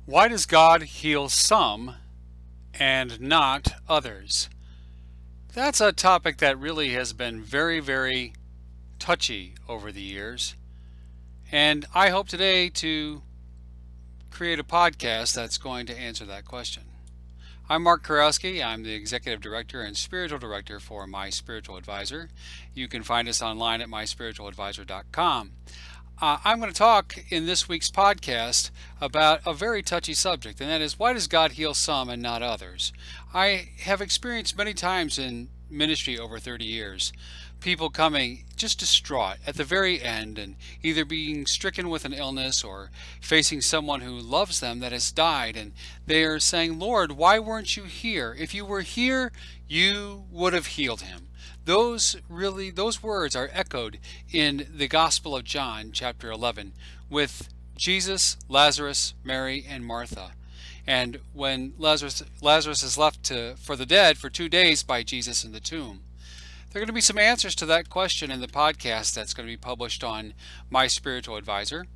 Why does God heal some and not others? That's a topic that really has been very, very touchy over the years. And I hope today to create a podcast that's going to answer that question. I'm Mark Kurowski. I'm the Executive Director and Spiritual Director for My Spiritual Advisor. You can find us online at myspiritualadvisor.com. I'm going to talk in this week's podcast about a very touchy subject, and that is, why does God heal some and not others? I have experienced many times in ministry over 30 years people coming just distraught at the very end and either being stricken with an illness or facing someone who loves them that has died, and they are saying, Lord, why weren't you here? If you were here, you would have healed him. Those words are echoed in the Gospel of John, chapter 11, with Jesus, Lazarus, Mary, and Martha. And when Lazarus is left for the dead for 2 days by Jesus in the tomb. There are going to be some answers to that question in the podcast that's going to be published on My Spiritual Advisor.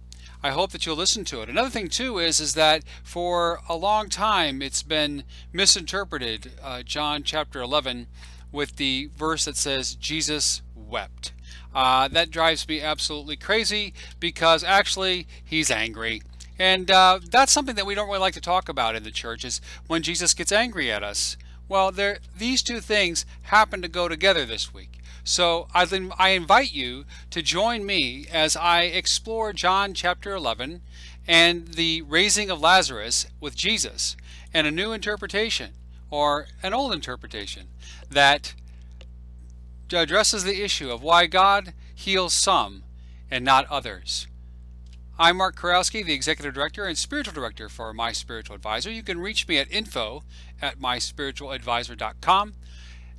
I hope that you'll listen to it. Another thing too is that for a long time it's been misinterpreted, John chapter 11, with the verse that says Jesus wept. That drives me absolutely crazy because actually he's angry. And that's something that we don't really like to talk about in the church, is when Jesus gets angry at us. Well, these two things happen to go together this week. So I invite you to join me as I explore John chapter 11 and the raising of Lazarus with Jesus, and a new interpretation, or an old interpretation, that addresses the issue of why God heals some and not others. I'm Mark Kurowski, the Executive Director and Spiritual Director for My Spiritual Advisor. You can reach me at info@myspiritualadvisor.com,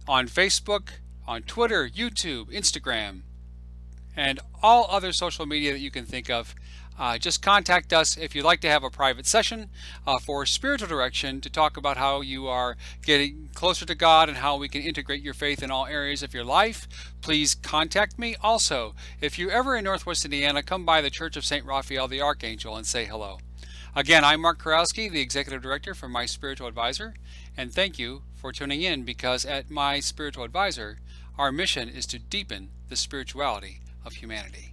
on Facebook, on Twitter, YouTube, Instagram, and all other social media that you can think of. Just contact us if you'd like to have a private session for spiritual direction, to talk about how you are getting closer to God and how we can integrate your faith in all areas of your life. Please contact me. Also, if you're ever in Northwest Indiana, come by the Church of St. Raphael the Archangel and say hello. Again, I'm Mark Kurowski, the Executive Director for My Spiritual Advisor, and thank you for tuning in, because at My Spiritual Advisor, our mission is to deepen the spirituality of humanity.